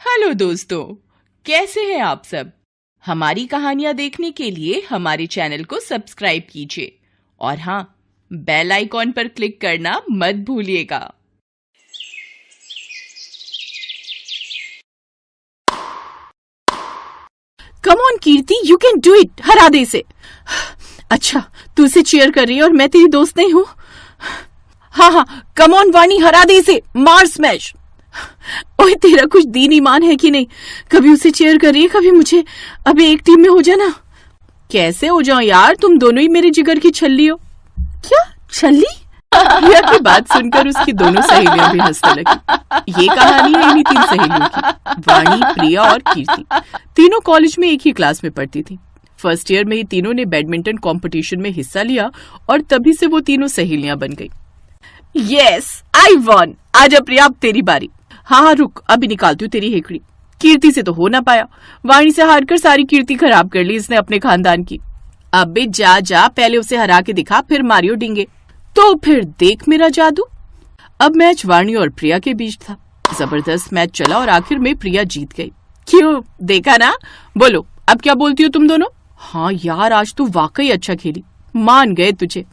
Hello दोस्तों, कैसे हैं आप सब। हमारी कहानियां देखने के लिए हमारे चैनल को सब्सक्राइब कीजिए और हाँ, बेल आइकॉन पर क्लिक करना मत भूलिएगा। Come on Kirti, you can do it. हरा दे इसे। अच्छा, तू इसे चीयर कर रही है और मैं तेरी दोस्त नहीं हूँ। हाँ, कम ऑन वाणी, हरा दे इसे, मार स्मैश। ओए, तेरा कुछ दीन ईमान है कि नहीं? कभी उसे चीयर कर रही है, कभी मुझे। अबे एक टीम में हो जाना। कैसे हो जाऊं यार, तुम दोनों ही मेरे जिगर की छल्ली हो। क्या छल्ली? प्रिया की बात सुनकर उसकी दोनों सहेलियां भी हंसने लगी। ये कहानी है इन्हीं 3 सहेलियों की, वाणी, प्रिया और कीर्ति। तीनों कॉलेज में एक ही क्लास में पढ़ती थी। फर्स्ट ईयर में ही तीनों ने बैडमिंटन कंपटीशन में हिस्सा लिया और तभी से वो तीनों सहेलियां बन गई। यस, आई वॉन। आजा प्रिया, अब तेरी बारी। हाँ, रुक, अभी निकालती हूँ तेरी हेकड़ी। कीर्ति से तो हो ना पाया। वाणी से हारकर सारी कीर्ति खराब कर ली इसने अपने खानदान की। अबे जा, पहले उसे हरा के दिखा, फिर मारियो डिंगे। तो फिर देख मेरा जादू। अब मैच वाणी और प्रिया के बीच था। जबरदस्त मैच चला और आखिर में प्रिया जीत गई। क्यों, देखा ना? बोलो, अब क्या बोलती हो तुम दोनों? हाँ यार, आज तू वाकई अच्छा खेली, मान गए तुझे।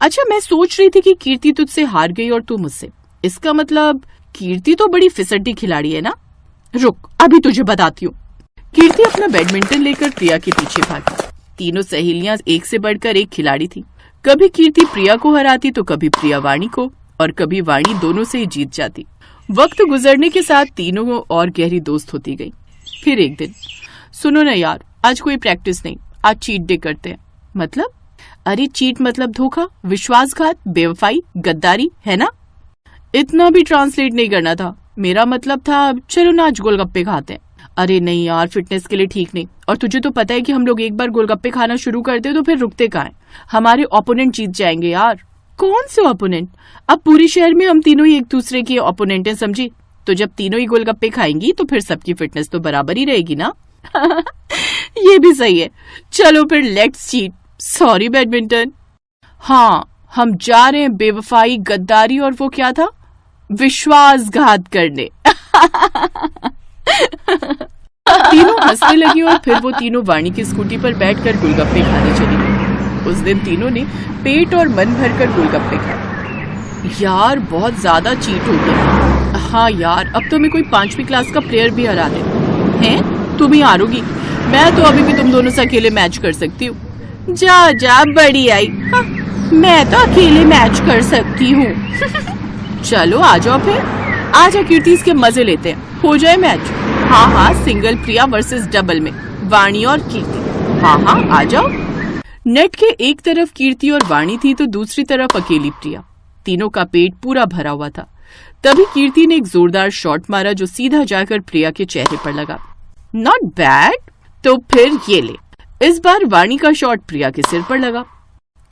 अच्छा, मैं सोच रही थी कि कीर्ति तुझसे हार गई और तू मुझसे। इसका मतलब कीर्ति तो बड़ी फिसड्डी खिलाड़ी है ना? रुक, अभी तुझे बताती हूँ। कीर्ति अपना बैडमिंटन लेकर प्रिया के पीछे भागी। तीनों सहेलियां एक से बढ़कर एक खिलाड़ी थी। कभी कीर्ति प्रिया को हराती तो कभी प्रिया वाणी को, और कभी वाणी दोनों से ही जीत जाती। वक्त गुजरने के साथ तीनों और गहरी दोस्त होती गई। फिर एक दिन, सुनो ना यार, आज कोई प्रैक्टिस नहीं, आज चीट डे करते हैं। मतलब? अरे चीट मतलब धोखा, विश्वासघात, बेवफाई, गद्दारी, है ना? इतना भी ट्रांसलेट नहीं करना था। मेरा मतलब था चलो ना आज गोलगप्पे खाते हैं। अरे नहीं यार, फिटनेस के लिए ठीक नहीं। और तुझे तो पता है कि हम लोग एक बार गोलगप्पे खाना शुरू करते तो फिर रुकते कहाँ हैं। हमारे ओपोनेंट जीत जाएंगे यार। कौन से ओपोनेंट? अब पूरे शहर में हम तीनों ही एक दूसरे के ओपोनेंट हैं, समझी? तो जब तीनों ही गोलगप्पे खाएंगी तो फिर सबकी फिटनेस तो बराबर ही रहेगी ना। ये भी सही है। चलो फिर लेट्स चीट। Sorry badminton. हाँ, हम जा रहे हैं बेवफाई, गद्दारी और वो क्या था, विश्वासघात करने। तीनों हंसने लगी और फिर वो तीनों वाणी की स्कूटी पर बैठकर गोलगप्पे खाने चली गई। उस दिन तीनों ने पेट और मन भरकर गोलगप्पे खाए। यार बहुत ज्यादा चीट हो गया। हाँ यार, अब तो मैं कोई 5वीं क्लास का प्लेयर भी हरा दे। हैं? तुम ही हारोगी? मैं तो अभी भी तुम दोनों से अकेले मैच कर सकती हूँ। जा, बड़ी आई। हाँ, मैं तो अकेले मैच कर सकती हूँ। चलो आ जाओ फिर। आजा कीर्ति, इसके मजे लेते हैं, हो जाए मैच। हाँ, सिंगल प्रिया वर्सेस डबल में वाणी और कीर्ति। हाँ, आ जाओ। नेट के एक तरफ कीर्ति और वाणी थी तो दूसरी तरफ अकेली प्रिया। तीनों का पेट पूरा भरा हुआ था। तभी कीर्ति ने एक जोरदार शॉट मारा जो सीधा जाकर प्रिया के चेहरे पर लगा। Not bad. तो फिर ये ले। इस बार वाणी का शॉट प्रिया के सिर पर लगा।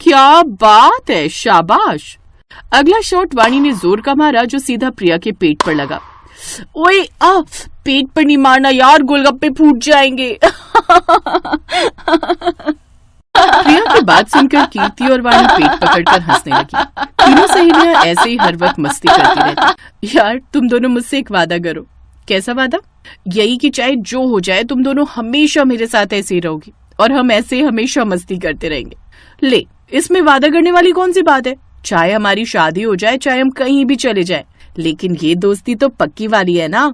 क्या बात है, शाबाश। अगला शॉट वाणी ने जोर का मारा जो सीधा प्रिया के पेट पर लगा। ओए, पेट पर नहीं मारना यार, गोलगप्पे फूट जाएंगे। प्रिया की बात सुनकर कीर्ति और वाणी पेट पकड़कर हंसने लगी। तीनों सहेलियां ऐसे ही हर वक्त मस्ती करती रहती। यार तुम दोनों मुझसे एक वादा करो। कैसा वादा? यही कि चाहे जो हो जाए तुम दोनों हमेशा मेरे साथ ऐसे ही रहोगी और हम ऐसे ही हमेशा मस्ती करते रहेंगे। ले, इसमें वादा करने वाली कौन सी बात है? चाहे हमारी शादी हो जाए, चाहे हम कहीं भी चले जाए, लेकिन ये दोस्ती तो पक्की वाली है ना।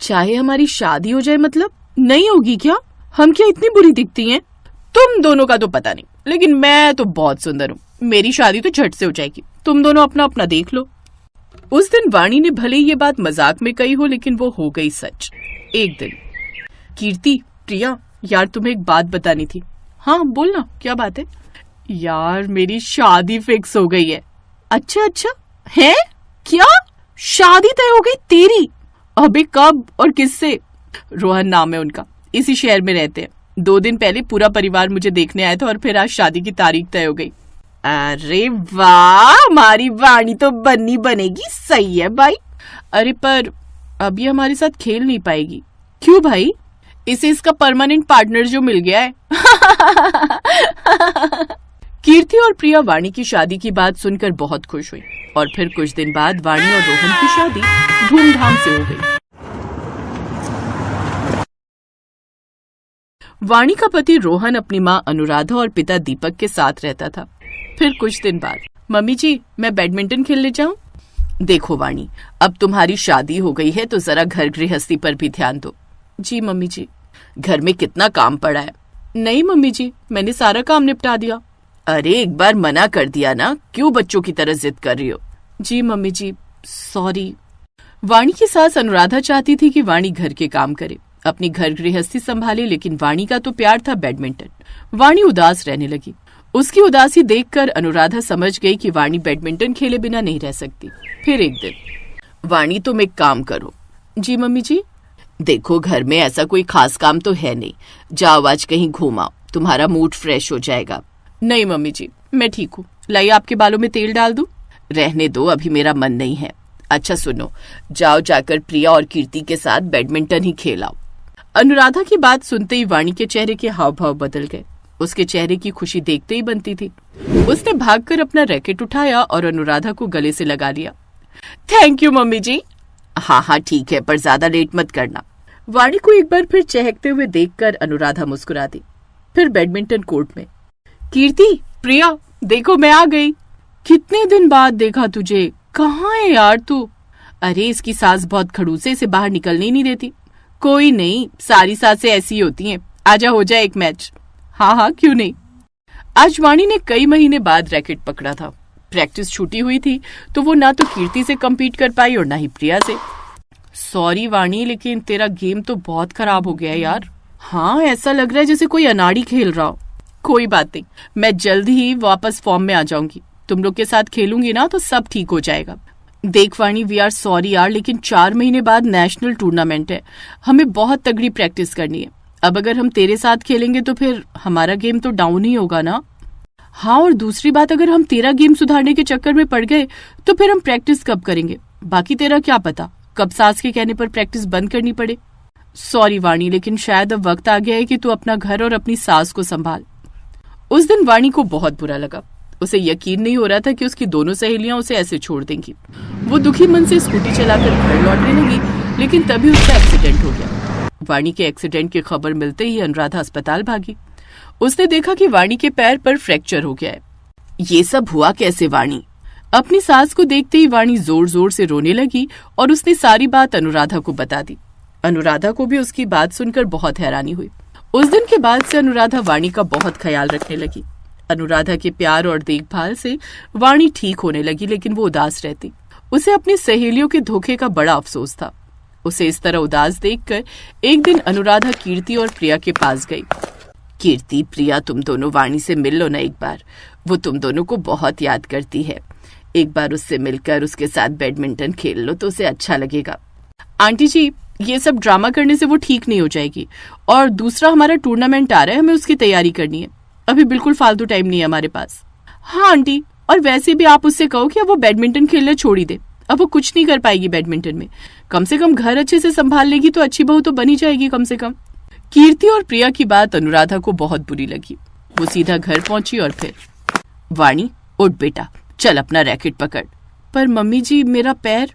चाहे हमारी शादी हो जाए मतलब? नहीं होगी क्या? हम क्या इतनी बुरी दिखती हैं? तुम दोनों का तो पता नहीं, लेकिन मैं तो बहुत सुंदर हूँ। मेरी शादी तो झट से हो जाएगी। तुम दोनों अपना अपना देख लो। उस दिन वाणी ने भले ये बात मजाक में कही हो, लेकिन वो हो गई सच। एक दिन, कीर्ति, प्रिया, यार तुम्हें एक बात बतानी थी। हाँ बोलना, क्या बात है? यार मेरी शादी फिक्स हो गई है। अच्छा, है क्या? शादी तय हो गई तेरी? अबे कब और किससे? रोहन नाम है उनका, इसी शहर में रहते हैं। 2 दिन पहले पूरा परिवार मुझे देखने आया था और फिर आज शादी की तारीख तय हो गई। अरे वाह, हमारी वाणी तो बननी बनेगी। सही है भाई। अरे पर अब ये हमारे साथ खेल नहीं पाएगी। क्यों भाई? इसे इसका परमानेंट पार्टनर जो मिल गया है। कीर्ति और प्रिया वाणी की शादी की बात सुनकर बहुत खुश हुई और फिर कुछ दिन बाद वाणी और रोहन की शादी धूमधाम से हो गई। वाणी का पति रोहन अपनी माँ अनुराधा और पिता दीपक के साथ रहता था। फिर कुछ दिन बाद, मम्मी जी मैं बैडमिंटन खेलने जाऊं? देखो वाणी, अब तुम्हारी शादी हो गई है तो जरा घर गृहस्थी पर भी ध्यान दो। जी मम्मी जी। घर में कितना काम पड़ा है। नहीं मम्मी जी, मैंने सारा काम निपटा दिया। अरे एक बार मना कर दिया ना, क्यों बच्चों की तरह जिद कर रही हो? जी मम्मी जी, सॉरी। वाणी की सास अनुराधा चाहती थी कि वाणी घर के काम करे, अपनी घर गृहस्थी संभाले, लेकिन वाणी का तो प्यार था बैडमिंटन। वाणी उदास रहने लगी। उसकी उदासी देखकर अनुराधा समझ गई कि वाणी बैडमिंटन खेले बिना नहीं रह सकती। फिर एक दिन, वाणी तुम एक काम करो। जी मम्मी जी। देखो घर में ऐसा कोई खास काम तो है नहीं, जाओ आज कहीं घूमाओ, तुम्हारा मूड फ्रेश हो जाएगा। नहीं मम्मी जी, मैं ठीक हूँ। लाइए आपके बालों में तेल डाल दूं? रहने दो, अभी मेरा मन नहीं है। अच्छा सुनो, जाओ जाकर प्रिया और कीर्ति के साथ बैडमिंटन ही खेलाओ। अनुराधा की बात सुनते ही वाणी के चेहरे के हाव भाव बदल गए। उसके चेहरे की खुशी देखते ही बनती थी। उसने भागकर अपना रैकेट उठाया और अनुराधा को गले से लगा लिया। थैंक यू मम्मी जी। हाँ हाँ ठीक है, पर ज्यादा लेट मत करना। वाणी को एक बार फिर चहकते हुए देखकर अनुराधा मुस्कुरा दी। फिर बैडमिंटन कोर्ट में, कीर्ति, प्रिया, देखो मैं आ गई। कितने दिन बाद देखा तुझे, कहाँ है यार तू? अरे इसकी सास बहुत खड़ूस है, इसे बाहर निकलने ही नहीं देती। कोई नहीं, सारी सासें ऐसी ही होती हैं। आजा हो जाए एक मैच। हाँ हाँ क्यों नहीं। आज वाणी ने कई महीने बाद रैकेट पकड़ा था। प्रैक्टिस छूटी हुई थी तो वो ना तो कीर्ति से कम्पीट कर पाई और ना ही प्रिया से। सॉरी वाणी, लेकिन तेरा गेम तो बहुत खराब हो गया है यार। हाँ ऐसा लग रहा है जैसे कोई अनाड़ी खेल रहा हो। कोई बात नहीं, मैं जल्द ही वापस फॉर्म में आ जाऊंगी। तुम लोग के साथ खेलूंगी ना तो सब ठीक हो जाएगा। देख वाणी, वी आर सॉरी यार, लेकिन 4 महीने बाद नेशनल टूर्नामेंट है, हमें बहुत तगड़ी प्रैक्टिस करनी है। अब अगर हम तेरे साथ खेलेंगे तो फिर हमारा गेम तो डाउन ही होगा ना। हाँ, और दूसरी बात, अगर हम तेरा गेम सुधारने के चक्कर में पड़ गए तो फिर हम प्रैक्टिस कब करेंगे? बाकी तेरा क्या पता कब सास के कहने पर प्रैक्टिस बंद करनी पड़े। सॉरी वाणी, लेकिन शायद अब वक्त आ गया है कि तू अपना घर और अपनी सास को संभाल। उस दिन वाणी को बहुत बुरा लगा। उसे यकीन नहीं हो रहा था कि उसकी दोनों सहेलियां उसे ऐसे छोड़ देंगी। वो दुखी मन से स्कूटी चलाकर घर लौटने लगी, लेकिन तभी उसका एक्सीडेंट हो गया। वाणी के एक्सीडेंट की खबर मिलते ही अनुराधा अस्पताल भागी। उसने देखा कि वाणी के पैर पर फ्रैक्चर हो गया है। ये सब हुआ कैसे वाणी? अपनी सास को देखते ही वाणी जोर जोर से रोने लगी और उसने सारी बात अनुराधा को बता दी। अनुराधा को भी उसकी बात सुनकर बहुत हैरानी हुई। उस दिन के बाद से अनुराधा वाणी का बहुत ख्याल रखने लगी। अनुराधा के प्यार और देखभाल से वाणी ठीक होने लगी, लेकिन वो उदास रहती। उसे अपनी सहेलियों के धोखे का बड़ा अफसोस था। उसे इस तरह उदास देखकर एक दिन अनुराधा कीर्ति और प्रिया के पास गई। कीर्ति, प्रिया, तुम दोनों वाणी से मिल लो ना एक बार, वो तुम दोनों को बहुत याद करती है। एक बार उससे मिलकर उसके साथ बैडमिंटन खेल लो तो उसे अच्छा लगेगा। आंटी जी, ये सब ड्रामा करने से वो ठीक नहीं हो जाएगी, और दूसरा हमारा टूर्नामेंट आ रहा है, हमें उसकी तैयारी करनी है। अभी बिल्कुल फालतू टाइम नहीं है हमारे पास। हाँ आंटी, और वैसे भी आप उससे कहो कि अब वो बैडमिंटन खेलना छोड़ ही दे। अब वो कुछ नहीं कर पाएगी बैडमिंटन में। कम से कम घर अच्छे से संभाल लेगी तो अच्छी बहू तो बनी जाएगी कम से कम। कीर्ति और प्रिया की बात अनुराधा को बहुत बुरी लगी। वो सीधा घर पहुंची और फिर, वाणी उठ बेटा, चल अपना रैकेट पकड़। पर मम्मी जी, मेरा पैर।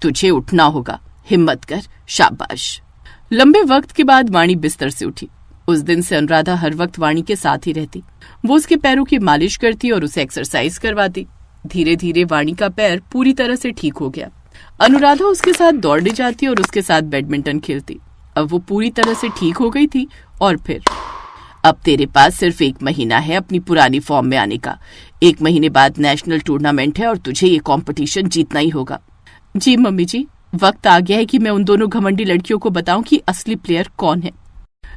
तुझे उठना होगा, हिम्मत कर, शाबाश। लंबे वक्त के बाद वाणी बिस्तर से उठी। उस दिन से अनुराधा हर वक्त वाणी के साथ ही रहती। वो उसके पैरों की मालिश करती और उसे एक्सरसाइज करवाती। धीरे धीरे वाणी का पैर पूरी तरह से ठीक हो गया। अनुराधा उसके साथ दौड़ने जाती और उसके साथ बैडमिंटन खेलती। अब वो पूरी तरह से ठीक हो गई थी। और फिर, अब तेरे पास सिर्फ 1 महीना है अपनी पुरानी फॉर्म में आने का। 1 महीने बाद नेशनल टूर्नामेंट है और तुझे ये कंपटीशन जीतना ही होगा। जी मम्मी जी, वक्त आ गया है कि मैं उन दोनों घमंडी लड़कियों को बताऊं कि असली प्लेयर कौन है।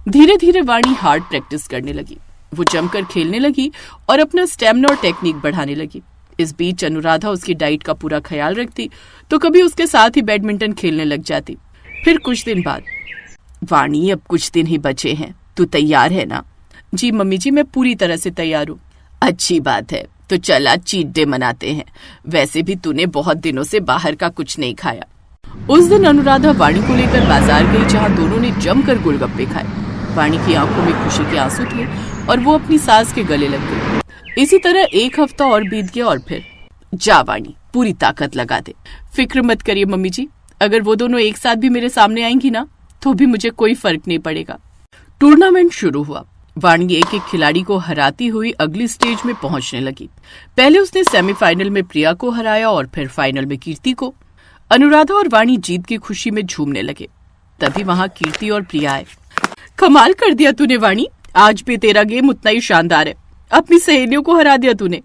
धीरे धीरे वाणी हार्ड प्रैक्टिस करने लगी। वो जमकर खेलने लगी और अपना स्टेमिना और टेक्निक बढ़ाने लगी। इस बीच अनुराधा उसकी डाइट का पूरा ख्याल रखती तो कभी उसके साथ ही बैडमिंटन खेलने लग जाती। फिर कुछ दिन बाद, वाणी अब कुछ दिन ही बचे हैं, तू तैयार है ना? जी मम्मी जी, मैं पूरी तरह से तैयार हूँ। अच्छी बात है, तो चल आज चीट डे मनाते हैं। वैसे भी तूने बहुत दिनों से बाहर का कुछ नहीं खाया। उस दिन अनुराधा वाणी को लेकर बाजार गई, जहाँ दोनों ने जमकर गोलगप्पे खाए। वाणी की आंखों में खुशी के आंसू थे और वो अपनी सास के गले लग गई। इसी तरह 1 हफ्ता और बीत गया और फिर, जा वाणी, पूरी ताकत लगा दे। फिक्र मत करिए मम्मी जी, अगर वो दोनों एक साथ भी मेरे सामने आएंगी ना तो भी मुझे कोई फर्क नहीं पड़ेगा। टूर्नामेंट शुरू हुआ। वाणी एक एक खिलाड़ी को हराती हुई अगली स्टेज में पहुंचने लगी। पहले उसने सेमीफाइनल में प्रिया को हराया और फिर फाइनल में कीर्ति को। अनुराधा और वाणी जीत की खुशी में झूमने लगे। तभी वहां कीर्ति और प्रिया आए। कमाल कर दिया तूने वाणी, आज भी तेरा गेम उतना ही शानदार है। अपनी सहेलियों को हरा दिया तूने।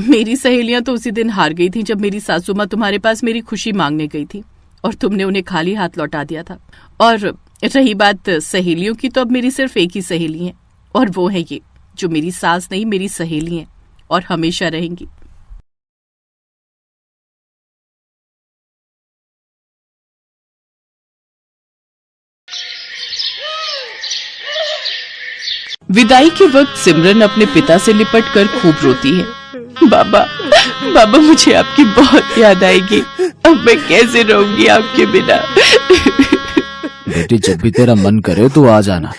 मेरी सहेलियां तो उसी दिन हार गई थी जब मेरी सासू माँ तुम्हारे पास मेरी खुशी मांगने गई थी और तुमने उन्हें खाली हाथ लौटा दिया था। और रही बात सहेलियों की, तो अब मेरी सिर्फ एक ही सहेली है और वो है ये, जो मेरी सास नहीं मेरी सहेली है और हमेशा रहेंगी। विदाई के वक्त सिमरन अपने पिता से लिपट कर खूब रोती है। बाबा, बाबा मुझे आपकी बहुत याद आएगी। अब मैं कैसे रहूंगी आपके बिना। बेटी, जब भी तेरा मन करे तो आ जाना,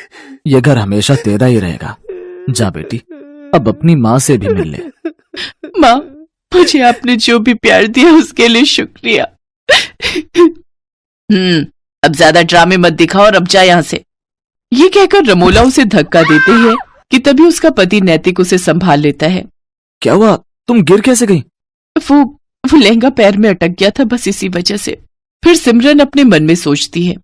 ये घर हमेशा तेरा ही रहेगा। जा बेटी, अब अपनी माँ से भी मिल ले। माँ, मुझे आपने जो भी प्यार दिया उसके लिए शुक्रिया। अब ज्यादा ड्रामे मत दिखाओ और अब जा यहाँ से। ये कहकर रमोला उसे धक्का देते हैं कि तभी उसका पति नैतिक उसे संभाल लेता है। क्या हुआ? तुम गिर कैसे गई? वो लहंगा पैर में अटक गया था, बस इसी वजह से। फिर सिमरन अपने मन में सोचती है,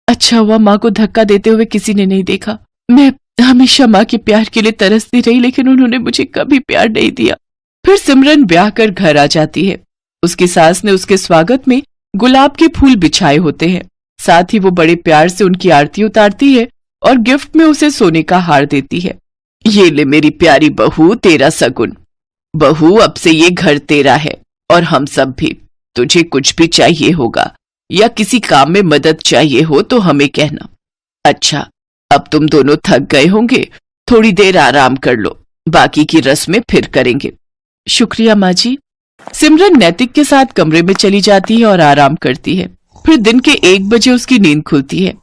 अच्छा हुआ माँ को धक्का देते हुए किसी ने नहीं देखा। मैं हमेशा माँ के प्यार के लिए तरसती रही, लेकिन उन्होंने मुझे कभी प्यार नहीं दिया। फिर सिमरन ब्याह कर घर आ जाती है। उसकी सास ने उसके स्वागत में गुलाब के फूल बिछाए होते हैं। साथ ही वो बड़े प्यार से उनकी आरती उतारती है और गिफ्ट में उसे सोने का हार देती है। ये ले मेरी प्यारी बहू, तेरा सगुन। बहू, अब से ये घर तेरा है और हम सब भी। तुझे कुछ भी चाहिए होगा या किसी काम में मदद चाहिए हो तो हमें कहना। अच्छा, अब तुम दोनों थक गए होंगे, थोड़ी देर आराम कर लो, बाकी की रस्में फिर करेंगे। शुक्रिया माँ जी। सिमरन नैतिक के साथ कमरे में चली जाती है और आराम करती है। फिर दिन के 1 बजे उसकी नींद खुलती है।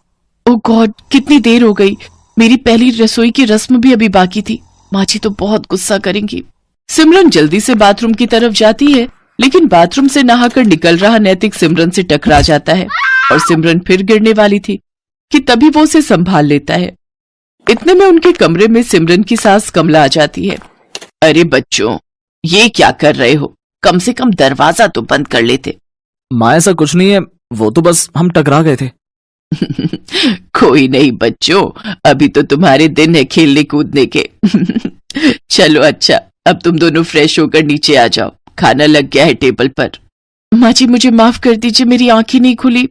ओह गॉड, कितनी देर हो गई। मेरी पहली रसोई की रस्म भी अभी बाकी थी। माँ जी तो बहुत गुस्सा करेंगी। सिमरन जल्दी से बाथरूम की तरफ जाती है, लेकिन बाथरूम से नहाकर निकल रहा नैतिक सिमरन से टकरा जाता है और सिमरन फिर गिरने वाली थी कि तभी वो उसे संभाल लेता है। इतने में उनके कमरे में सिमरन की सास कमला आ जाती है। अरे बच्चों, ये क्या कर रहे हो? कम से कम दरवाजा तो बंद कर लेते। माँ, ऐसा कुछ नहीं है, वो तो बस हम टकरा गए थे। कोई नहीं बच्चों, अभी तो तुम्हारे दिन है खेलने कूदने के। चलो अच्छा, अब तुम दोनों फ्रेश होकर नीचे आ जाओ, खाना लग गया है टेबल पर। माँ जी मुझे माफ कर दीजिए, मेरी आंखें नहीं खुली।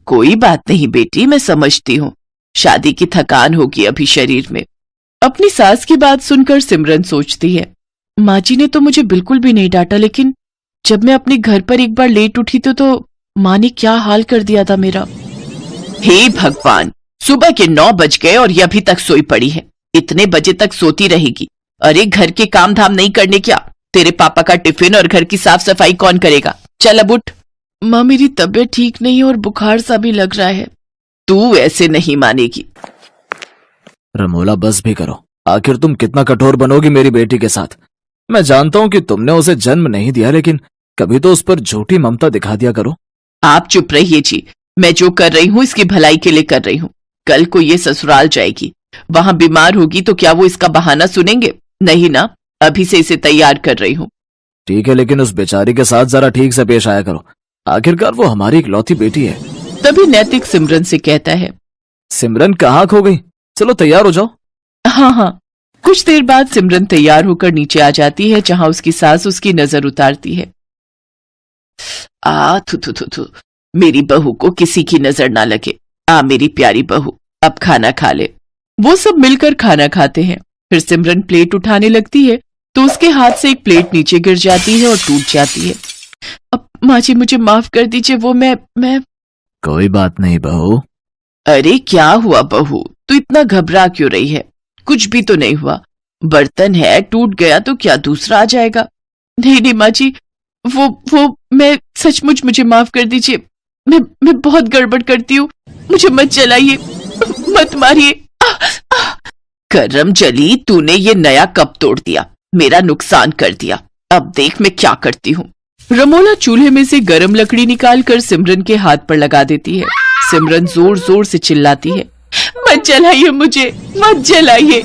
कोई बात नहीं बेटी, मैं समझती हूँ, शादी की थकान होगी अभी शरीर में। अपनी सास की बात सुनकर सिमरन सोचती है, माँ जी ने तो मुझे बिल्कुल भी नहीं डांटा, लेकिन जब मैं अपने घर पर एक बार लेट उठी तो माँ ने क्या हाल कर दिया था मेरा। हे भगवान, सुबह के 9 बज गए और ये अभी तक सोई पड़ी है। इतने बजे तक सोती रहेगी। अरे घर के काम धाम नहीं करने क्या? तेरे पापा का टिफिन और घर की साफ सफाई कौन करेगा? चल अब उठ। माँ, मेरी तबीयत ठीक नहीं और बुखार सा भी लग रहा है। तू ऐसे नहीं मानेगी। रमोला, बस भी करो। आखिर तुम कितना कठोर बनोगी मेरी बेटी के साथ। मैं जानता हूँ कि तुमने उसे जन्म नहीं दिया, लेकिन कभी तो उस पर झूठी ममता दिखा दिया करो। आप चुप रहिए जी। मैं जो कर रही हूँ इसकी भलाई के लिए कर रही हूँ। कल को ये ससुराल जाएगी, वहां बीमार होगी तो क्या वो इसका बहाना सुनेंगे? नहीं ना, अभी से इसे तैयार कर रही हूँ। ठीक है, लेकिन उस बेचारी के साथ जरा ठीक से पेश आया करो। आखिरकार वो हमारी इकलौती बेटी है। तभी नैतिक सिमरन से कहता है, सिमरन कहाँ खो गई? चलो तैयार हो जाओ। हाँ हाँ। कुछ देर बाद सिमरन तैयार होकर नीचे आ जाती है, जहां उसकी सास उसकी नजर उतारती है। थू, मेरी बहू को किसी की नजर ना लगे। मेरी प्यारी बहू, अब खाना खा ले। वो सब मिलकर खाना खाते हैं। फिर सिमरन प्लेट उठाने लगती है तो उसके हाथ से एक प्लेट नीचे गिर जाती है और टूट जाती है। अब माँ जी मुझे माफ कर दीजिए, वो मैं कोई बात नहीं बहू। अरे क्या हुआ बहू, तू इतना घबरा क्यों रही है? कुछ भी तो नहीं हुआ। बर्तन है, टूट गया तो क्या दूसरा आ जाएगा? नहीं माँ जी, वो मैं सचमुच, मुझे माफ कर दीजिए। मैं बहुत गड़बड़ करती हूँ, मुझे मत जलाइए, मत मारिए। करम जली, तूने ये नया कप तोड़ दिया, मेरा नुकसान कर दिया। अब देख मैं क्या करती हूँ। रमोला चूल्हे में से गरम लकड़ी निकालकर सिमरन के हाथ पर लगा देती है। सिमरन जोर जोर से चिल्लाती है, मत जलाइए मुझे, मत जलाइए।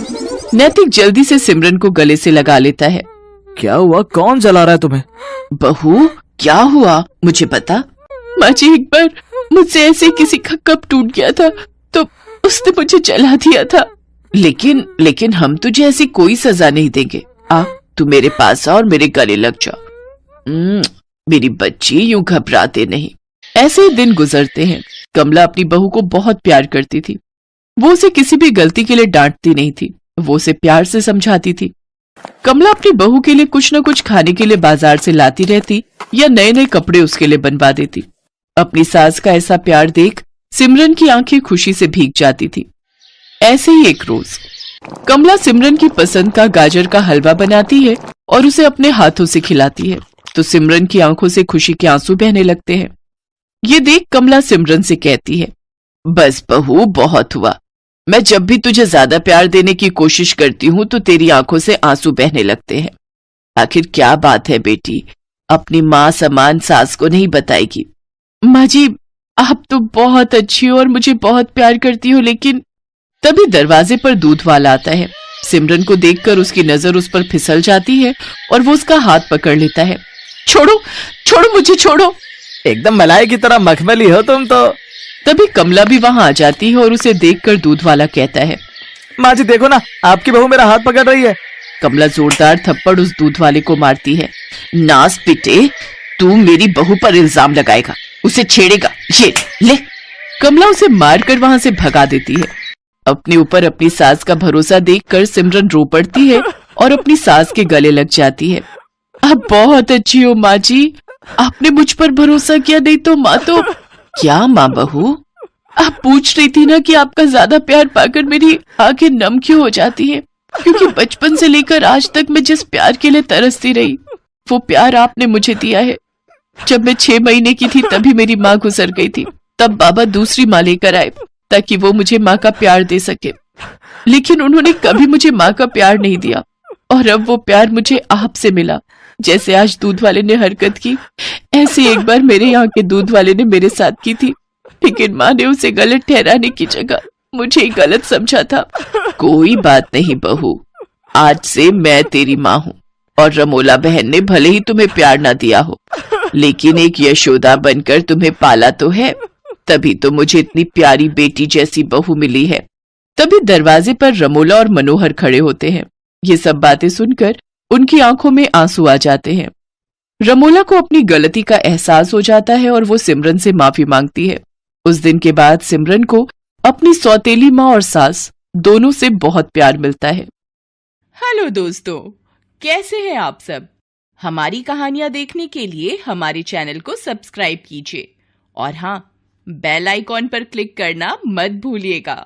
नैतिक जल्दी से सिमरन को गले से लगा लेता है। क्या हुआ? कौन जला रहा है तुम्हें? बहू, क्या हुआ मुझे बता। माँ जी, एक बार मुझसे ऐसे किसी का कप टूट गया था तो उसने मुझे जला दिया था। लेकिन हम तुझे ऐसी कोई सजा नहीं देंगे। आ, तू मेरे पास आ और मेरे गले लग जा। मेरी बच्ची, यूं घबराते नहीं। ऐसे ही दिन गुजरते हैं। कमला अपनी बहू को बहुत प्यार करती थी। वो उसे किसी भी गलती के लिए डांटती नहीं थी, वो उसे प्यार से समझाती थी। कमला अपनी बहू के लिए कुछ न कुछ खाने के लिए बाजार से लाती रहती या नए नए कपड़े उसके लिए बनवा देती। अपनी सास का ऐसा प्यार देख सिमरन की आंखें खुशी से भीग जाती थी। ऐसे ही एक रोज कमला सिमरन की पसंद का गाजर का हलवा बनाती है और उसे अपने हाथों से खिलाती है, तो सिमरन की आंखों से खुशी के आंसू बहने लगते हैं। ये देख कमला सिमरन से कहती है, बस बहू, बहुत हुआ। मैं जब भी तुझे ज्यादा प्यार देने की कोशिश करती हूँ तो तेरी आंखों से आंसू बहने लगते हैं। आखिर क्या बात है बेटी, अपनी माँ समान सास को नहीं बताएगी? माँ जी, आप तो बहुत अच्छी हो और मुझे बहुत प्यार करती हो, लेकिन तभी दरवाजे पर दूध वाला आता है। सिमरन को देखकर उसकी नजर उस पर फिसल जाती है और वो उसका हाथ पकड़ लेता है। छोड़ो, छोड़ो मुझे, छोड़ो। एकदम मलाई की तरह मखमली हो तुम तो। तभी कमला भी वहां आ जाती है और उसे देखकर दूध वाला कहता है, माँ जी देखो ना, आपकी बहू मेरा हाथ पकड़ रही है। कमला जोरदार थप्पड़ उस दूध वाले को मारती है। नास पिटे, तू मेरी बहू पर इल्जाम लगाएगा, उसे छेड़ेगा, ये ले। कमला उसे मारकर वहां से भगा देती है। अपने ऊपर अपनी सास का भरोसा देखकर सिमरन रो पड़ती है और अपनी सास के गले लग जाती है। आप बहुत अच्छी हो माँ जी, आपने मुझ पर भरोसा किया, नहीं तो माँ तो। क्या माँ बहू, आप पूछ रही थी ना कि आपका ज्यादा प्यार पाकर मेरी आंखें नम क्यों हो जाती हैं? क्योंकि बचपन से लेकर आज तक मैं जिस प्यार के लिए तरसती रही, वो प्यार आपने मुझे दिया है। जब मैं 6 महीने की थी तभी मेरी माँ गुजर गई थी। तब बाबा दूसरी माँ लेकर आए ताकि वो मुझे माँ का प्यार दे सके, लेकिन उन्होंने कभी मुझे माँ का प्यार नहीं दिया और अब वो प्यार मुझे आपसे मिला। जैसे आज दूध वाले ने हरकत की, ऐसे एक बार मेरे यहाँ के दूध वाले ने मेरे साथ की थी, लेकिन माँ ने उसे गलत ठहराने की जगह मुझे ही गलत समझा था। कोई बात नहीं बहू, आज से मैं तेरी माँ हूँ और रमोला बहन ने भले ही तुम्हें प्यार ना दिया हो, लेकिन एक यशोदा बनकर तुम्हें पाला तो है, तभी तो मुझे इतनी प्यारी बेटी जैसी बहू मिली है। तभी दरवाजे पर रमोला और मनोहर खड़े होते हैं। ये सब बातें सुनकर उनकी आंखों में आंसू आ जाते हैं। रमोला को अपनी गलती का एहसास हो जाता है और वो सिमरन से माफी मांगती है। उस दिन के बाद सिमरन को अपनी सौतेली माँ और सास दोनों से बहुत प्यार मिलता है। हेलो दोस्तों, कैसे हैं आप सब? हमारी कहानियां देखने के लिए हमारे चैनल को सब्सक्राइब कीजिए और हाँ, बेल आइकॉन पर क्लिक करना मत भूलिएगा।